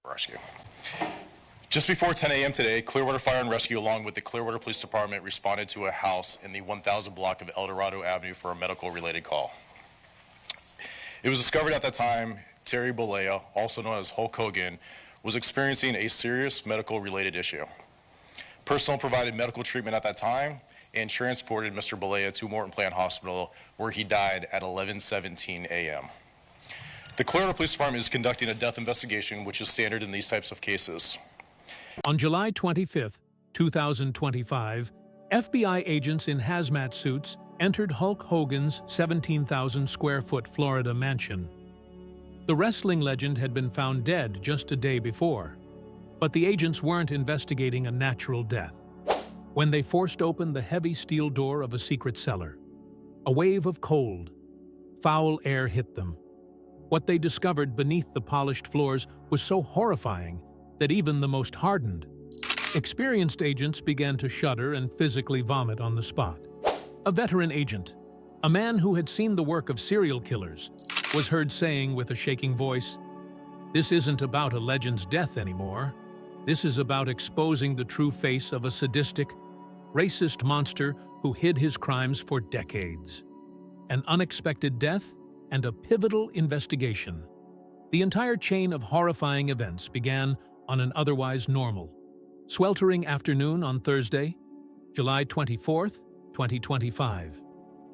Rescue. Just before 10 a.m. today, Clearwater Fire and Rescue, along with the Clearwater Police Department, responded to a house in the 1000 block of El Dorado Avenue for a medical-related call. It was discovered at that time Terry Bollea, also known as Hulk Hogan, was experiencing a serious medical-related issue. Personnel provided medical treatment at that time and transported Mr. Bollea to Morton Plant Hospital, where he died at 11:17 a.m. The Clearwater Police Department is conducting a death investigation, which is standard in these types of cases. On July 25, 2025, FBI agents in hazmat suits entered Hulk Hogan's 17,000-square-foot Florida mansion. The wrestling legend had been found dead just a day before, but the agents weren't investigating a natural death. When they forced open the heavy steel door of a secret cellar, a wave of cold, foul air hit them. What they discovered beneath the polished floors was so horrifying that even the most hardened, experienced agents began to shudder and physically vomit on the spot. A veteran agent, a man who had seen the work of serial killers, was heard saying with a shaking voice, "This isn't about a legend's death anymore. This is about exposing the true face of a sadistic, racist monster who hid his crimes for decades. An unexpected death and a pivotal investigation." The entire chain of horrifying events began on an otherwise normal, sweltering afternoon on Thursday, July 24th, 2025.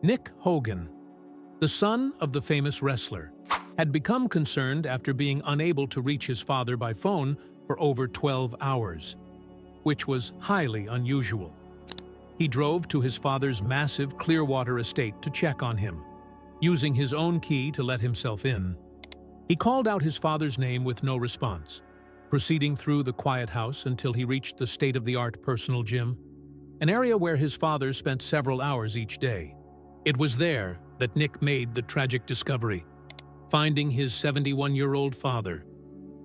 Nick Hogan, the son of the famous wrestler, had become concerned after being unable to reach his father by phone for over 12 hours, which was highly unusual. He drove to his father's massive Clearwater estate to check on him, using his own key to let himself in. He called out his father's name with no response, proceeding through the quiet house until he reached the state-of-the-art personal gym, an area where his father spent several hours each day. It was there that Nick made the tragic discovery, finding his 71-year-old father,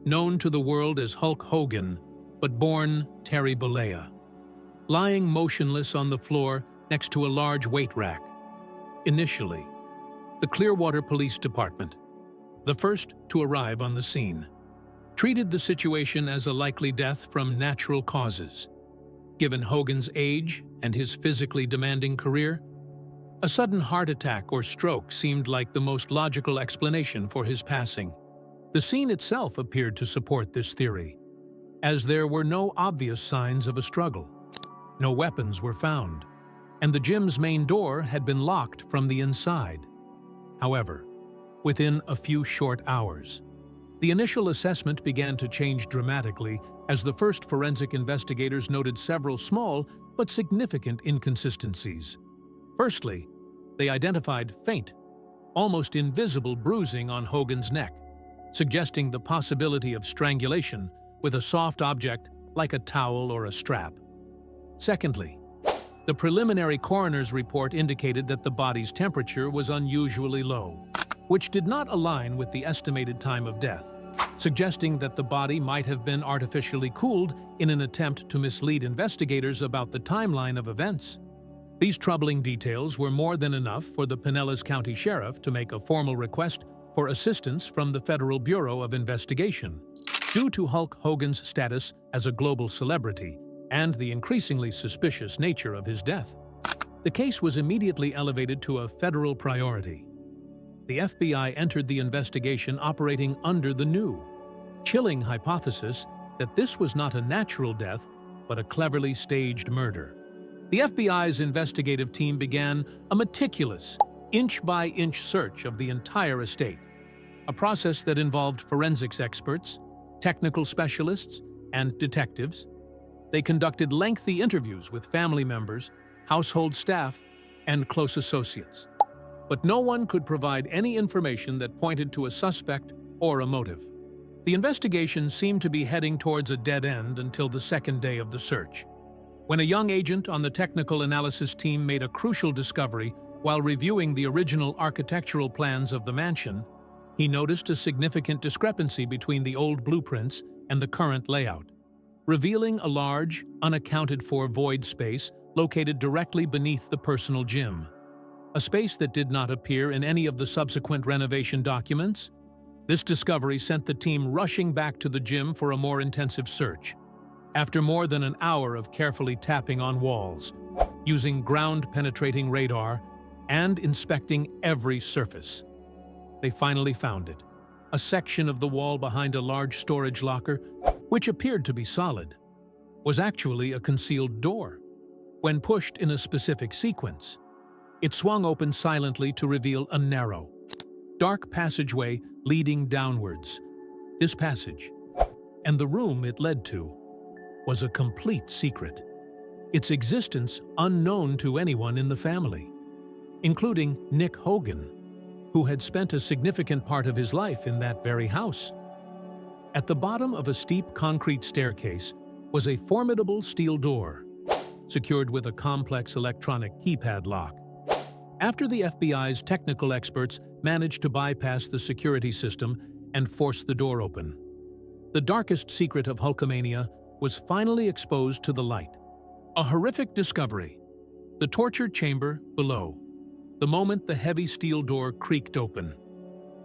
known to the world as Hulk Hogan, but born Terry Bollea, lying motionless on the floor next to a large weight rack. Initially, the Clearwater Police Department, the first to arrive on the scene, treated the situation as a likely death from natural causes. Given Hogan's age and his physically demanding career, a sudden heart attack or stroke seemed like the most logical explanation for his passing. The scene itself appeared to support this theory, as there were no obvious signs of a struggle. No weapons were found, and the gym's main door had been locked from the inside. However, within a few short hours, the initial assessment began to change dramatically as the first forensic investigators noted several small but significant inconsistencies. Firstly, they identified faint, almost invisible bruising on Hogan's neck, suggesting the possibility of strangulation with a soft object like a towel or a strap. Secondly, the preliminary coroner's report indicated that the body's temperature was unusually low, which did not align with the estimated time of death, suggesting that the body might have been artificially cooled in an attempt to mislead investigators about the timeline of events. These troubling details were more than enough for the Pinellas County Sheriff to make a formal request for assistance from the Federal Bureau of Investigation. Due to Hulk Hogan's status as a global celebrity and the increasingly suspicious nature of his death, the case was immediately elevated to a federal priority. The FBI entered the investigation operating under the new, chilling hypothesis that this was not a natural death, but a cleverly staged murder. The FBI's investigative team began a meticulous, inch-by-inch search of the entire estate, a process that involved forensics experts, technical specialists, and detectives. They conducted lengthy interviews with family members, household staff, and close associates. But no one could provide any information that pointed to a suspect or a motive. The investigation seemed to be heading towards a dead end until the second day of the search, when a young agent on the technical analysis team made a crucial discovery while reviewing the original architectural plans of the mansion. He noticed a significant discrepancy between the old blueprints and the current layout, revealing a large, unaccounted-for void space located directly beneath the personal gym. A space that did not appear in any of the subsequent renovation documents. This discovery sent the team rushing back to the gym for a more intensive search. After more than an hour of carefully tapping on walls, using ground-penetrating radar, and inspecting every surface, they finally found it. A section of the wall behind a large storage locker, which appeared to be solid, was actually a concealed door. When pushed in a specific sequence, it swung open silently to reveal a narrow, dark passageway leading downwards. This passage, and the room it led to, was a complete secret, its existence unknown to anyone in the family, including Nick Hogan, who had spent a significant part of his life in that very house. At the bottom of a steep concrete staircase was a formidable steel door, secured with a complex electronic keypad lock. After the FBI's technical experts managed to bypass the security system and force the door open, the darkest secret of Hulkamania was finally exposed to the light. A horrific discovery: the torture chamber below. The moment the heavy steel door creaked open,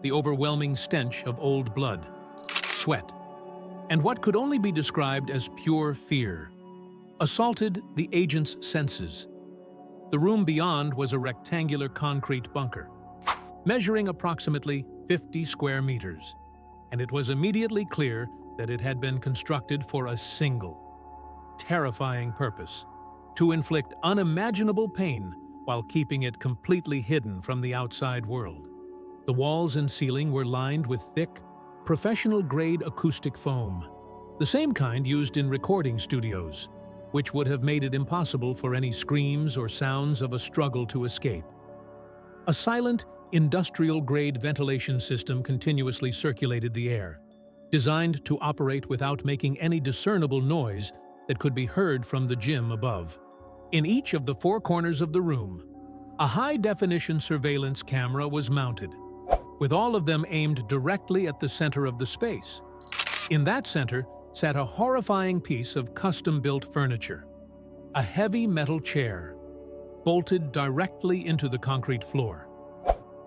the overwhelming stench of old blood, sweat, and what could only be described as pure fear assaulted the agent's senses. The room beyond was a rectangular concrete bunker, measuring approximately 50 square meters, and it was immediately clear that it had been constructed for a single, terrifying purpose: to inflict unimaginable pain while keeping it completely hidden from the outside world. The walls and ceiling were lined with thick, professional-grade acoustic foam, the same kind used in recording studios, which would have made it impossible for any screams or sounds of a struggle to escape. A silent, industrial-grade ventilation system continuously circulated the air, designed to operate without making any discernible noise that could be heard from the gym above. In each of the four corners of the room, a high-definition surveillance camera was mounted, with all of them aimed directly at the center of the space. In that center sat a horrifying piece of custom-built furniture, a heavy metal chair, bolted directly into the concrete floor.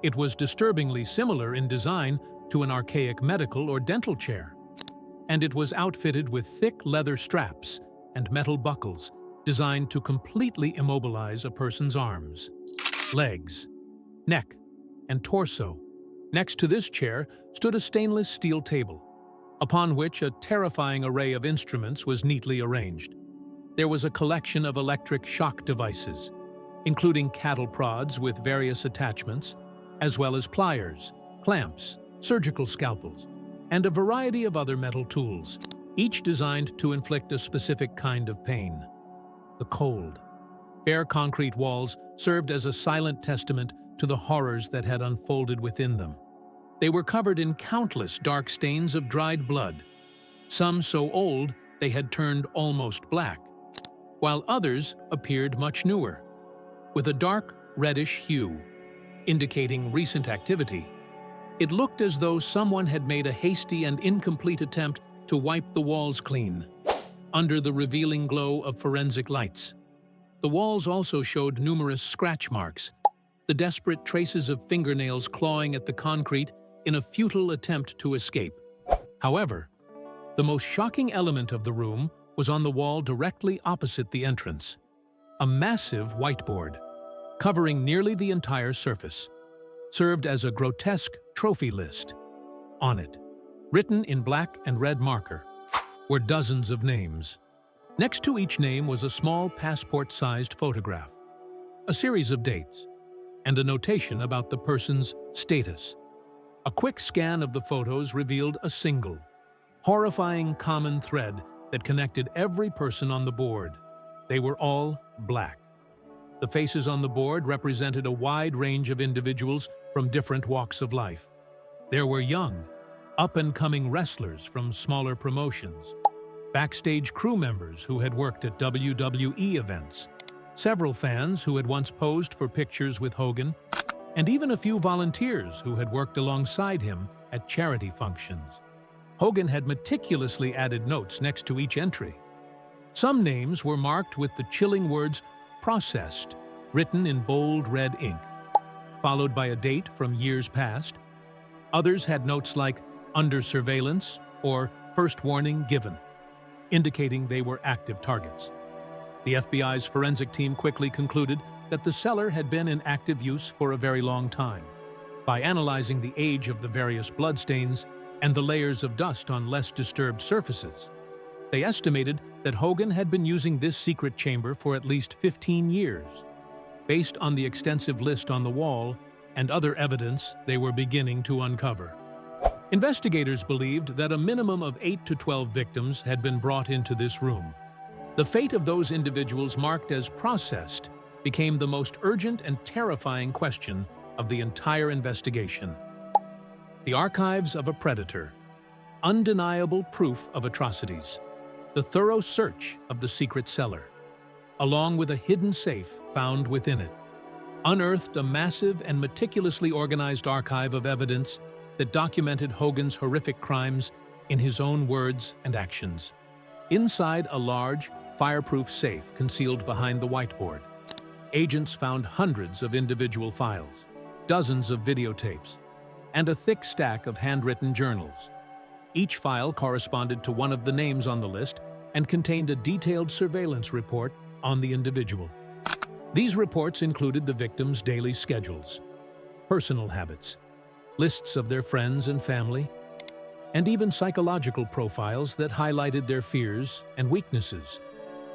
It was disturbingly similar in design to an archaic medical or dental chair, and it was outfitted with thick leather straps and metal buckles designed to completely immobilize a person's arms, legs, neck, and torso. Next to this chair stood a stainless steel table, upon which a terrifying array of instruments was neatly arranged. There was a collection of electric shock devices, including cattle prods with various attachments, as well as pliers, clamps, surgical scalpels, and a variety of other metal tools, each designed to inflict a specific kind of pain: the cold. Bare concrete walls served as a silent testament to the horrors that had unfolded within them. They were covered in countless dark stains of dried blood, some so old they had turned almost black, while others appeared much newer, with a dark reddish hue, indicating recent activity. It looked as though someone had made a hasty and incomplete attempt to wipe the walls clean, under the revealing glow of forensic lights. The walls also showed numerous scratch marks, the desperate traces of fingernails clawing at the concrete in a futile attempt to escape. However, the most shocking element of the room was on the wall directly opposite the entrance. A massive whiteboard, covering nearly the entire surface, served as a grotesque trophy list. On it, written in black and red marker, were dozens of names. Next to each name was a small passport-sized photograph, a series of dates, and a notation about the person's status. A quick scan of the photos revealed a single, horrifying common thread that connected every person on the board. They were all black. The faces on the board represented a wide range of individuals from different walks of life. There were young, up-and-coming wrestlers from smaller promotions, backstage crew members who had worked at WWE events, several fans who had once posed for pictures with Hogan, and even a few volunteers who had worked alongside him at charity functions. Hogan had meticulously added notes next to each entry. Some names were marked with the chilling words "processed," written in bold red ink, followed by a date from years past. Others had notes like "under surveillance" or "first warning given," indicating they were active targets. The FBI's forensic team quickly concluded that the cellar had been in active use for a very long time. By analyzing the age of the various bloodstains and the layers of dust on less disturbed surfaces, they estimated that Hogan had been using this secret chamber for at least 15 years, based on the extensive list on the wall and other evidence they were beginning to uncover. Investigators believed that a minimum of 8 to 12 victims had been brought into this room. The fate of those individuals marked as processed became the most urgent and terrifying question of the entire investigation. The archives of a predator, undeniable proof of atrocities, the thorough search of the secret cellar, along with a hidden safe found within it, unearthed a massive and meticulously organized archive of evidence that documented Hogan's horrific crimes in his own words and actions. Inside a large, fireproof safe concealed behind the whiteboard, agents found hundreds of individual files, dozens of videotapes, and a thick stack of handwritten journals. Each file corresponded to one of the names on the list and contained a detailed surveillance report on the individual. These reports included the victims' daily schedules, personal habits, lists of their friends and family, and even psychological profiles that highlighted their fears and weaknesses.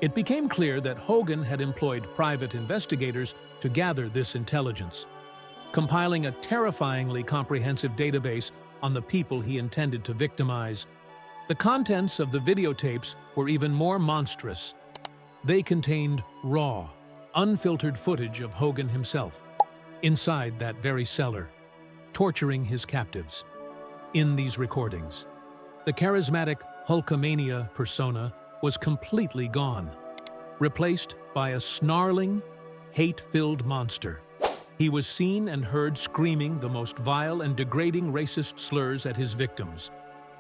It became clear that Hogan had employed private investigators to gather this intelligence, compiling a terrifyingly comprehensive database on the people he intended to victimize. The contents of the videotapes were even more monstrous. They contained raw, unfiltered footage of Hogan himself, inside that very cellar, torturing his captives. In these recordings, the charismatic Hulkamania persona was completely gone, replaced by a snarling, hate-filled monster. He was seen and heard screaming the most vile and degrading racist slurs at his victims,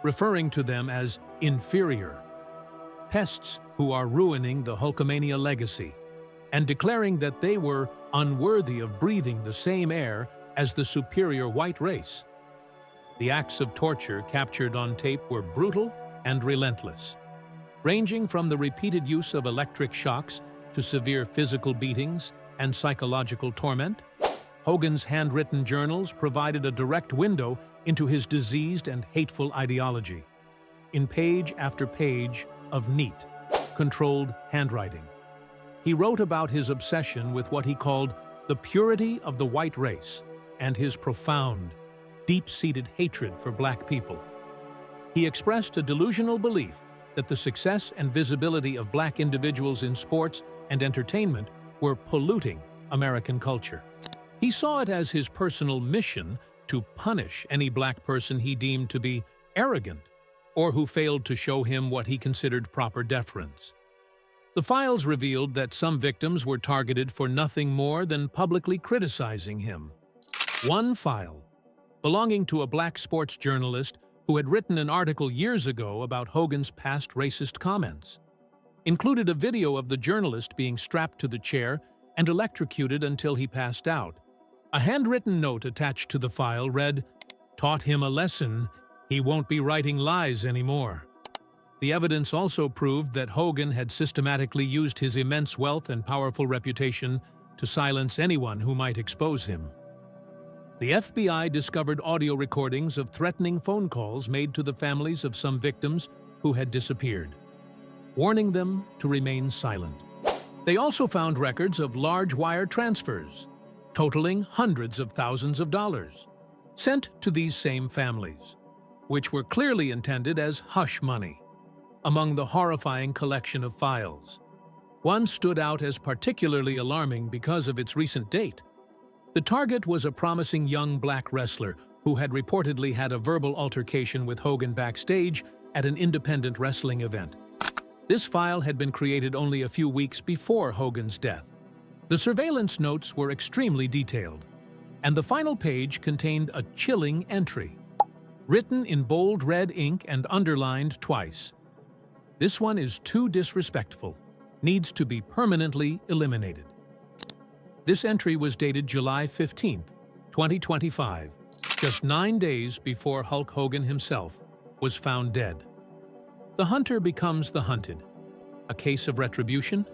referring to them as inferior, pests who are ruining the Hulkamania legacy, and declaring that they were unworthy of breathing the same air as the superior white race. The acts of torture captured on tape were brutal and relentless, ranging from the repeated use of electric shocks to severe physical beatings and psychological torment. Hogan's handwritten journals provided a direct window into his diseased and hateful ideology. In page after page of neat, controlled handwriting, he wrote about his obsession with what he called the purity of the white race and his profound, deep-seated hatred for black people. He expressed a delusional belief that the success and visibility of black individuals in sports and entertainment were polluting American culture. He saw it as his personal mission to punish any black person he deemed to be arrogant or who failed to show him what he considered proper deference. The files revealed that some victims were targeted for nothing more than publicly criticizing him. One file, belonging to a black sports journalist who had written an article years ago about Hogan's past racist comments, included a video of the journalist being strapped to the chair and electrocuted until he passed out. A handwritten note attached to the file read, "Taught him a lesson, he won't be writing lies anymore." The evidence also proved that Hogan had systematically used his immense wealth and powerful reputation to silence anyone who might expose him. The FBI discovered audio recordings of threatening phone calls made to the families of some victims who had disappeared, warning them to remain silent. They also found records of large wire transfers, totaling hundreds of thousands of dollars, sent to these same families, which were clearly intended as hush money. Among the horrifying collection of files, one stood out as particularly alarming because of its recent date. The target was a promising young black wrestler who had reportedly had a verbal altercation with Hogan backstage at an independent wrestling event. This file had been created only a few weeks before Hogan's death. The surveillance notes were extremely detailed, and the final page contained a chilling entry, written in bold red ink and underlined twice. "This one is too disrespectful, needs to be permanently eliminated." This entry was dated July 15, 2025, just 9 days before Hulk Hogan himself was found dead. The hunter becomes the hunted. A case of retribution?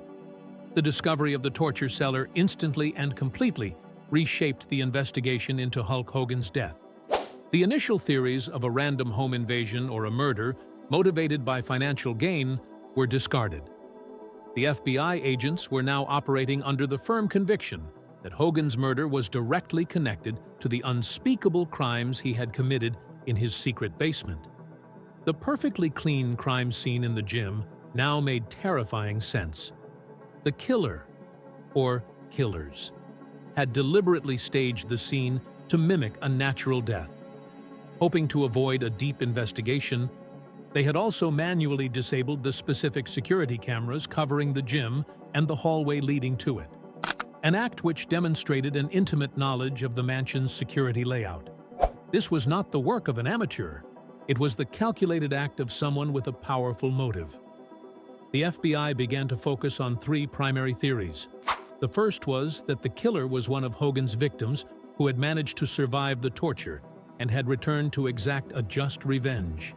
The discovery of the torture cellar instantly and completely reshaped the investigation into Hulk Hogan's death. The initial theories of a random home invasion or a murder motivated by financial gain were discarded. The FBI agents were now operating under the firm conviction that Hogan's murder was directly connected to the unspeakable crimes he had committed in his secret basement. The perfectly clean crime scene in the gym now made terrifying sense. The killer, or killers, had deliberately staged the scene to mimic a natural death. Hoping to avoid a deep investigation, they had also manually disabled the specific security cameras covering the gym and the hallway leading to it, an act which demonstrated an intimate knowledge of the mansion's security layout. This was not the work of an amateur. It was the calculated act of someone with a powerful motive. The FBI began to focus on 3 primary theories. The first was that the killer was one of Hogan's victims who had managed to survive the torture and had returned to exact a just revenge.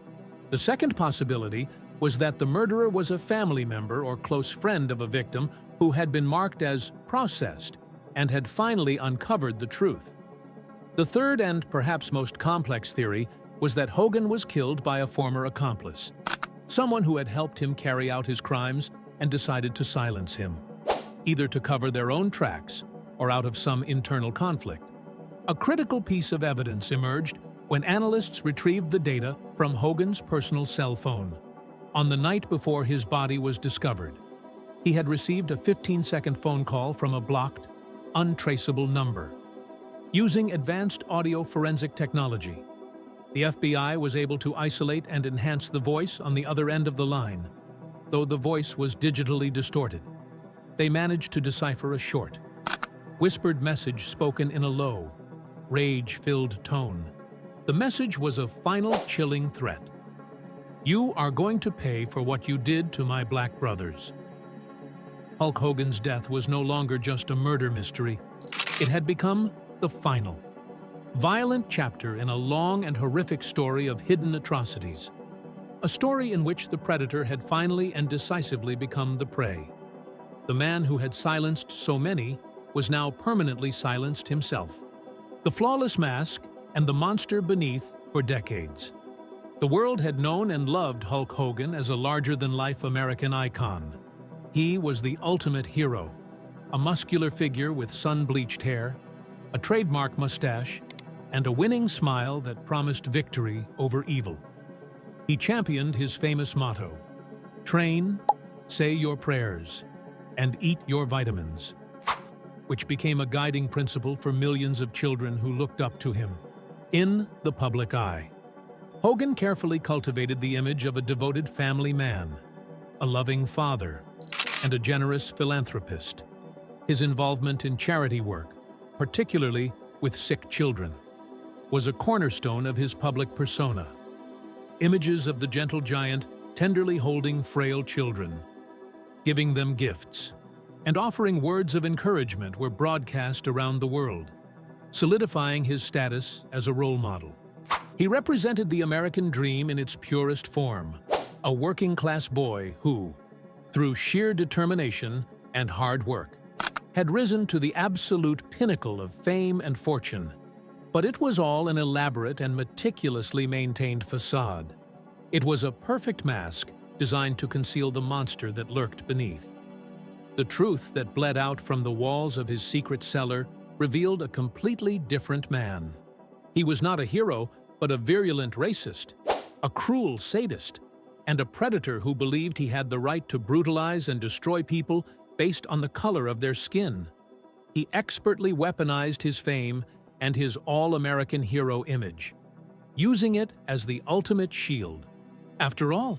The second possibility was that the murderer was a family member or close friend of a victim who had been marked as processed and had finally uncovered the truth. The third and perhaps most complex theory was that Hogan was killed by a former accomplice, someone who had helped him carry out his crimes and decided to silence him, either to cover their own tracks or out of some internal conflict. A critical piece of evidence emerged when analysts retrieved the data from Hogan's personal cell phone. On the night before his body was discovered, he had received a 15-second phone call from a blocked, untraceable number. Using advanced audio forensic technology, the FBI was able to isolate and enhance the voice on the other end of the line, though the voice was digitally distorted. They managed to decipher a short, whispered message spoken in a low, rage-filled tone. The message was a final chilling threat. "You are going to pay for what you did to my black brothers." Hulk Hogan's death was no longer just a murder mystery. It had become the final, violent chapter in a long and horrific story of hidden atrocities. A story in which the predator had finally and decisively become the prey. The man who had silenced so many was now permanently silenced himself. The flawless mask and the monster beneath for decades. The world had known and loved Hulk Hogan as a larger-than-life American icon. He was the ultimate hero, a muscular figure with sun-bleached hair, a trademark mustache, and a winning smile that promised victory over evil. He championed his famous motto, "Train, say your prayers, and eat your vitamins," which became a guiding principle for millions of children who looked up to him. In the public eye, Hogan carefully cultivated the image of a devoted family man, a loving father, and a generous philanthropist. His involvement in charity work, particularly with sick children, was a cornerstone of his public persona. Images of the gentle giant tenderly holding frail children, giving them gifts, and offering words of encouragement were broadcast around the world, solidifying his status as a role model. He represented the American dream in its purest form, a working-class boy who, through sheer determination and hard work, had risen to the absolute pinnacle of fame and fortune. But it was all an elaborate and meticulously maintained facade. It was a perfect mask designed to conceal the monster that lurked beneath. The truth that bled out from the walls of his secret cellar revealed a completely different man. He was not a hero, but a virulent racist, a cruel sadist, and a predator who believed he had the right to brutalize and destroy people based on the color of their skin. He expertly weaponized his fame and his all-American hero image, using it as the ultimate shield. After all,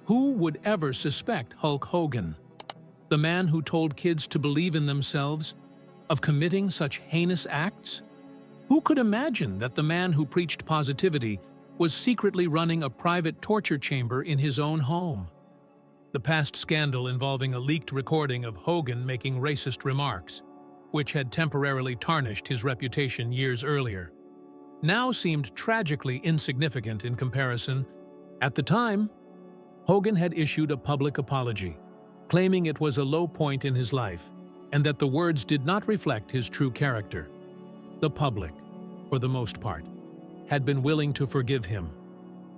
who would ever suspect Hulk Hogan, the man who told kids to believe in themselves, of committing such heinous acts? Who could imagine that the man who preached positivity was secretly running a private torture chamber in his own home? The past scandal involving a leaked recording of Hogan making racist remarks, which had temporarily tarnished his reputation years earlier, now seemed tragically insignificant in comparison. At the time, Hogan had issued a public apology, claiming it was a low point in his life and that the words did not reflect his true character. The public, for the most part, had been willing to forgive him.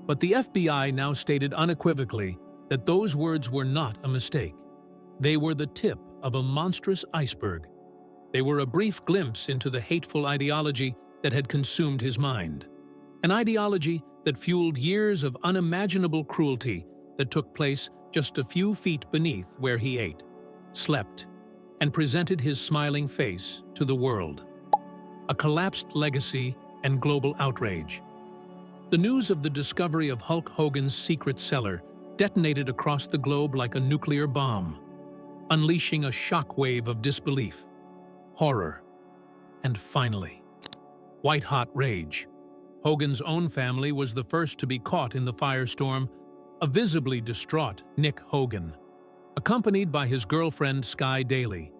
But the FBI now stated unequivocally that those words were not a mistake. They were the tip of a monstrous iceberg. They were a brief glimpse into the hateful ideology that had consumed his mind. An ideology that fueled years of unimaginable cruelty that took place just a few feet beneath where he ate, slept, and presented his smiling face to the world. A collapsed legacy and global outrage. The news of the discovery of Hulk Hogan's secret cellar detonated across the globe like a nuclear bomb, unleashing a shockwave of disbelief, horror, and finally, white-hot rage. Hogan's own family was the first to be caught in the firestorm. A visibly distraught Nick Hogan, accompanied by his girlfriend Sky Daly,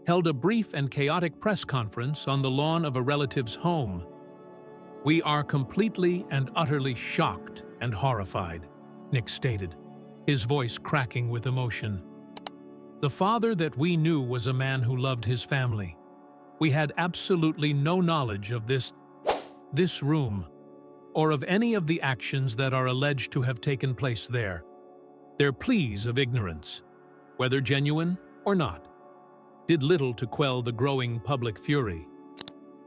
held a brief and chaotic press conference on the lawn of a relative's home. "We are completely and utterly shocked and horrified," Nick stated, his voice cracking with emotion. "The father that we knew was a man who loved his family. We had absolutely no knowledge of this room, or of any of the actions that are alleged to have taken place there. Their pleas of ignorance, whether genuine or not, did little to quell the growing public fury.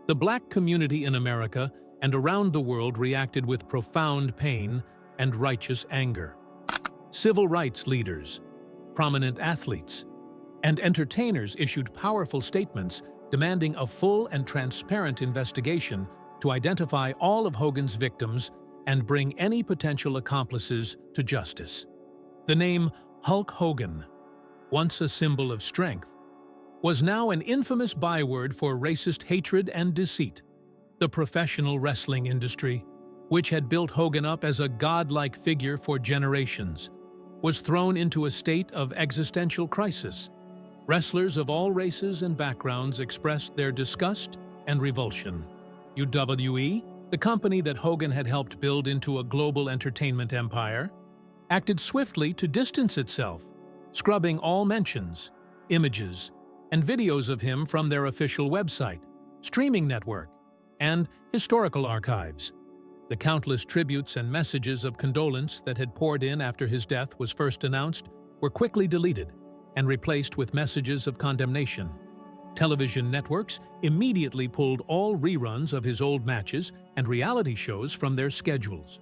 The black community in America and around the world reacted with profound pain and righteous anger. Civil rights leaders, prominent athletes, and entertainers issued powerful statements demanding a full and transparent investigation to identify all of Hogan's victims and bring any potential accomplices to justice. The name Hulk Hogan, once a symbol of strength, was now an infamous byword for racist hatred and deceit. The professional wrestling industry, which had built Hogan up as a godlike figure for generations, was thrown into a state of existential crisis. Wrestlers of all races and backgrounds expressed their disgust and revulsion. WWE, the company that Hogan had helped build into a global entertainment empire, acted swiftly to distance itself, scrubbing all mentions, images, and videos of him from their official website, streaming network, and historical archives. The countless tributes and messages of condolence that had poured in after his death was first announced were quickly deleted and replaced with messages of condemnation. Television networks immediately pulled all reruns of his old matches and reality shows from their schedules.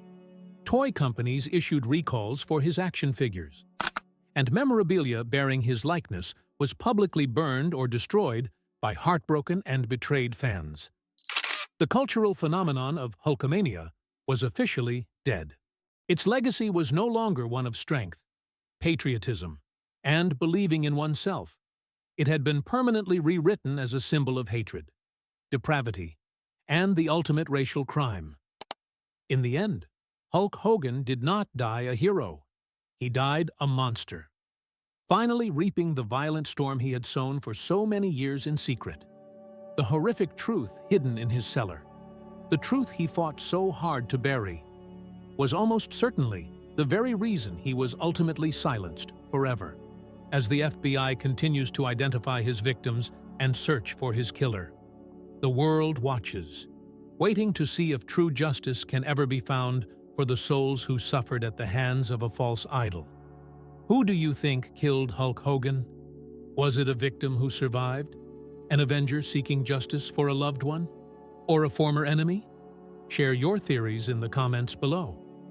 Toy companies issued recalls for his action figures, and memorabilia bearing his likeness was publicly burned or destroyed by heartbroken and betrayed fans. The cultural phenomenon of Hulkamania was officially dead. Its legacy was no longer one of strength, patriotism, and believing in oneself. It had been permanently rewritten as a symbol of hatred, depravity, and the ultimate racial crime. In the end, Hulk Hogan did not die a hero. He died a monster, finally reaping the violent storm he had sown for so many years in secret. The horrific truth hidden in his cellar, the truth he fought so hard to bury, was almost certainly the very reason he was ultimately silenced forever. As the FBI continues to identify his victims and search for his killer, the world watches, waiting to see if true justice can ever be found for the souls who suffered at the hands of a false idol. Who do you think killed Hulk Hogan? Was it a victim who survived? An avenger seeking justice for a loved one? Or a former enemy? Share your theories in the comments below.